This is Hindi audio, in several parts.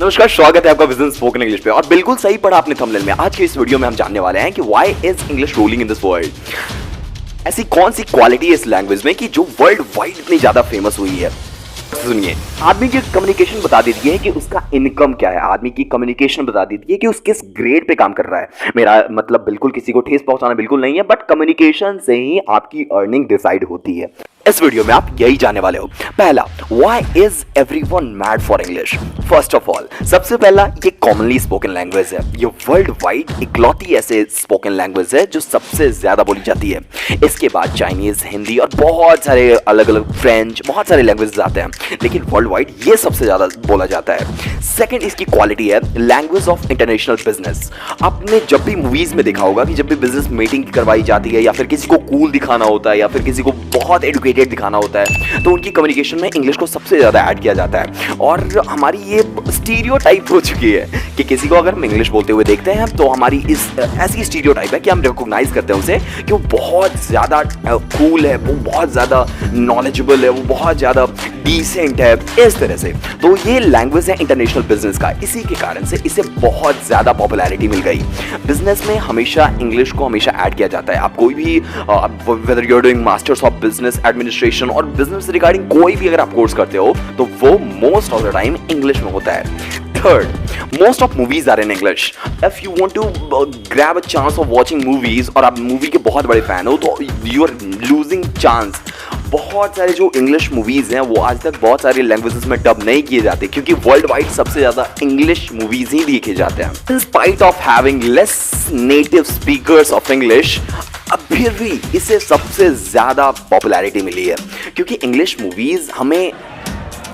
नमस्कार, स्वागत है आपका विजन स्पोकन इंग्लिश पे। और बिल्कुल सही पढ़ा आपने थंबनेल में। आज के इस वीडियो में हम जानने वाले हैं कि why is English ruling in this world. ऐसी कौन सी क्वालिटी है इस लैंग्वेज में कि जो वर्ल्ड वाइड इतनी ज्यादा फेमस हुई है। सुनिए, आदमी की कम्युनिकेशन बता देती है कि उसका इनकम क्या है। आदमी की कम्युनिकेशन बता देती है कि उस किस ग्रेड पे काम कर रहा है। मेरा मतलब बिल्कुल किसी को ठेस पहुंचाना बिल्कुल नहीं है, बट कम्युनिकेशन से ही आपकी अर्निंग डिसाइड होती है। इस वीडियो में आप यही जानने वाले हो। पहला, why is everyone mad for English. First of all, सबसे पहला, ये कॉमनली स्पोकन लैंग्वेज है। ये वर्ल्ड वाइड इकलौती ऐसे स्पोकन लैंग्वेज है जो सबसे ज्यादा बोली जाती है। इसके बाद चाइनीज, हिंदी और बहुत सारे अलग अलग फ्रेंच, बहुत सारे लैंग्वेजेस आते हैं, लेकिन वर्ल्ड वाइड ये सबसे ज्यादा बोला जाता है। सेकंड, इसकी क्वालिटी है लैंग्वेज ऑफ इंटरनेशनल बिजनेस। आपने जब भी मूवीज में देखा होगा कि जब भी बिजनेस मीटिंग करवाई जाती है या फिर किसी को कूल दिखाना होता है या फिर किसी को बहुत एडुकेटेड दिखाना होता है, तो उनकी कम्युनिकेशन में इंग्लिश को सबसे ज्यादा ऐड किया जाता है। और हमारी ये स्टीरियोटाइप हो चुकी है कि किसी को अगर हम इंग्लिश बोलते हुए देखते हैं तो हमारी इस ऐसी स्टीरियोटाइप है कि हम रिकॉग्नाइज करते हैं उसे कि वो बहुत ज्यादा कूल है, वो बहुत ज्यादा नॉलेजेबल है, वो बहुत ज्यादा डिसेंट है, इस तरह से। तो ये लैंग्वेज है इंटरनेशनल बिजनेस का। इसी के कारण से इसे बहुत ज्यादा पॉपुलैरिटी मिल गई। बिजनेस में हमेशा इंग्लिश को हमेशा ऐड किया जाता है। आप कोई भी whether you are doing masters of business administration और बिजनेस से रिगार्डिंग कोई भी अगर आप कोर्स करते हो तो वो most of the time English में होता है। Third, most of movies are in English. If you want to grab a chance of watching movies और आप मूवी के बहुत बड़े फैन हो तो you are losing chance. बहुत सारे जो इंग्लिश मूवीज हैं वो आज तक बहुत सारी लैंग्वेजेस में डब नहीं किए जाते क्योंकि वर्ल्ड वाइड सबसे ज्यादा इंग्लिश मूवीज ही देखे जाते हैं। In spite of having less native speakers of English, अब फिर भी इसे सबसे ज्यादा पॉपुलैरिटी मिली है क्योंकि इंग्लिश मूवीज हमें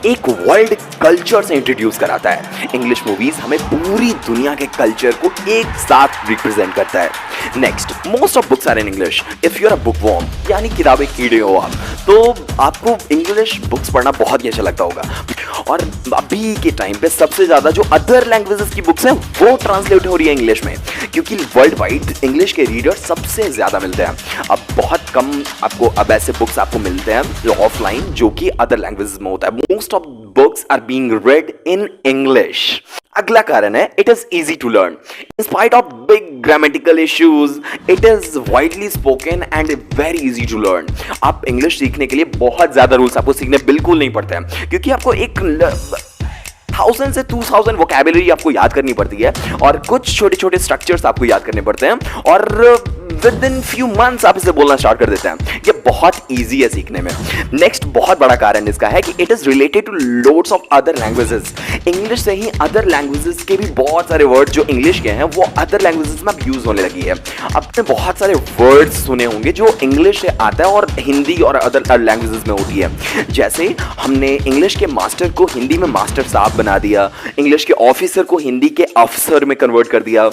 एक वर्ल्ड कल्चर से इंट्रोड्यूस कराता है। इंग्लिश मूवीज हमें पूरी दुनिया के कल्चर को एक साथ रिप्रेजेंट करता है। Next, most of books are in English. If you are a book worm, यानी किताबें कीड़े हो आप, तो आपको इंग्लिश बुक्स पढ़ना बहुत ही अच्छा लगता होगा। और अभी के टाइम पे सबसे ज्यादा जो अदर लैंग्वेजेस की बुक्स हैं वो ट्रांसलेट हो रही है इंग्लिश में क्योंकि वर्ल्ड वाइड इंग्लिश के रीडर सबसे ज्यादा मिलते हैं। अब बहुत कम आपको अब ऐसे बुक्स आपको मिलते हैं जो ऑफलाइन जो कि अदर लैंग्वेजेस में होता है। Most of books are being read in English. अगला कारण है it is easy to learn. In spite of big grammatical issues, it is widely spoken and very easy to learn. आप इंग्लिश सीखने के लिए बहुत ज्यादा रूल्स आपको सीखने बिल्कुल नहीं पड़ते हैं क्योंकि आपको एक 1000 से 2000 वोकैबुलरी आपको याद करनी पड़ती है और कुछ छोटे छोटे स्ट्रक्चर्स आपको याद करने पड़ते हैं और विद इन फ्यू मंथ्स आप इसे बोलना स्टार्ट कर देते हैं। ये बहुत इजी है सीखने में। नेक्स्ट, बहुत बड़ा कारण इसका है कि it is related to loads of other languages. English से ही अदर लैंग्वेजेस के भी बहुत सारे वर्ड जो इंग्लिश के हैं वो अदर लैंग्वेजेस में यूज होने लगी है। आपने बहुत सारे वर्ड्स सुने होंगे जो इंग्लिश से आता है और हिंदी और अदर लैंग्वेजेस में होती है। जैसे हमने इंग्लिश के मास्टर को हिंदी में मास्टर साहब बना दिया, इंग्लिश के ऑफिसर को हिंदी के अफसर में कन्वर्ट कर दिया।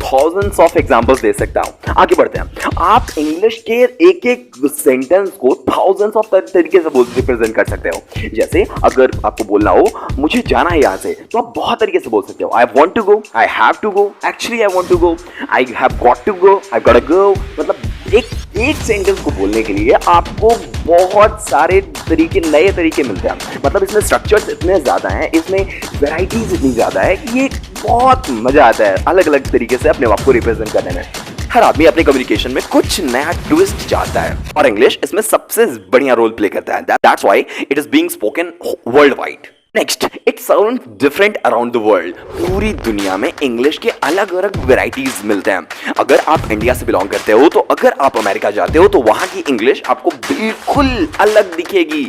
थाउजेंड्स ऑफ एग्जांपल्स दे सकता हूं। आगे बढ़ते हैं। आप इंग्लिश के एक एक सेंटेंस को थाउजेंड्स ऑफ तरीके से रिप्रेजेंट कर सकते हो। जैसे अगर आपको बोलना हो मुझे जाना है यहां से, तो आप बहुत तरीके से बोल सकते हो। I want to go, I have to go, actually I want to go, I have got to go, I got to go. मतलब एक सेंटेंस को बोलने के लिए आपको बहुत सारे तरीके, नए तरीके मिलते हैं। मतलब इसमें स्ट्रक्चर्स इतने ज्यादा हैं, इसमें वैरायटीज इतनी ज्यादा है कि ये बहुत मजा आता है अलग अलग तरीके से अपने आप को रिप्रेजेंट करने में। हर आदमी अपने कम्युनिकेशन में कुछ नया ट्विस्ट चाहता है और इंग्लिश इसमें सबसे बढ़िया रोल प्ले करता है। That's why it is being spoken world wide. Next, it sound different around the world. पूरी दुनिया में इंग्लिश के अलग अलग वेराइटीज मिलते हैं। अगर आप इंडिया से बिलोंग करते हो तो अगर आप अमेरिका जाते हो तो वहां की इंग्लिश आपको बिल्कुल अलग दिखेगी।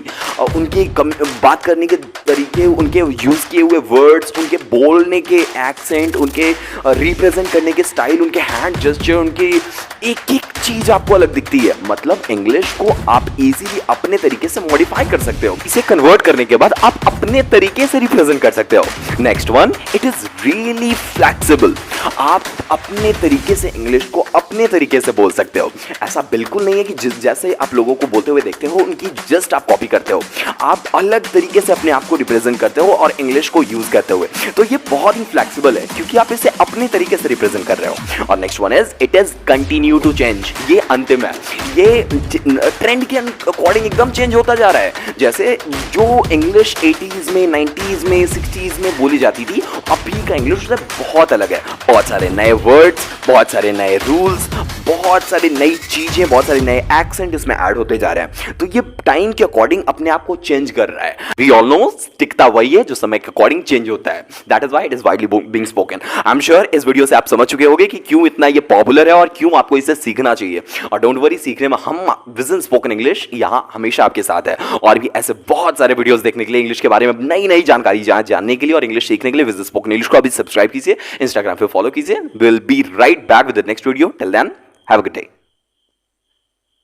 उनके बात करने के तरीके, उनके यूज किए हुए वर्ड्स, उनके बोलने के एक्सेंट, उनके रिप्रेजेंट करने के स्टाइल, उनके हैंड जेस्चर, उनकी एक एक चीज आपको अलग दिखती है। मतलब इंग्लिश को आप इजीली अपने तरीके से मॉडिफाई कर सकते हो। इसे कन्वर्ट करने के बाद आप अपने तरीके से रिप्रेजेंट कर सकते हो। Next one, it is really flexible. आप अपने तरीके से इंग्लिश को अपने तरीके से बोल सकते हो। ऐसा बिल्कुल नहीं है कि जैसे आप लोगों को बोलते हुए देखते हो उनकी जस्ट आप कॉपी करते हो। आप अलग तरीके से अपने आप को रिप्रेजेंट करते हो और इंग्लिश को यूज करते हुए। तो ये बहुत ही फ्लेक्सिबल है क्योंकि आप इसे अपने तरीके से रिप्रेजेंट कर रहे हो। और next one is it is continue to change. ये अंतिम है, ये ट्रेंड के अकॉर्डिंग एकदम चेंज होता जा रहा है। जैसे जो इंग्लिश 80s में में 90s में 60s में बोली जाती थी, अभी का इंग्लिश बहुत अलग है। बहुत सारे नए वर्ड्स, बहुत सारे नए रूल्स, बहुत सारी नई चीजें, बहुत सारे नए एक्सेंट इसमें ऐड होते जा रहे हैं। तो ये टाइम के अकॉर्डिंग अपने आप को चेंज कर रहा है। वी ऑल नो टिकता वही है जो समय के अकॉर्डिंग चेंज होता है। That is why it is widely being spoken. I am sure इस वीडियो से आप समझ चुके होंगे कि क्यों इतना ये पॉपुलर है और क्यों आपको इसे सीखना चाहिए। और डोंट वरी, सीखने में हम विजन स्पोकन इंग्लिश यहां हमेशा आपके साथ है। और भी ऐसे बहुत सारे वीडियोस देखने के लिए, इंग्लिश के बारे में नई नई जानकारी जानने के लिए और इंग्लिश सीखने के लिए विजन स्पोकन इंग्लिश को अभी सब्सक्राइब कीजिए, इंस्टाग्राम पे फॉलो कीजिए। Will be right back with the next video. Till then, have a good day.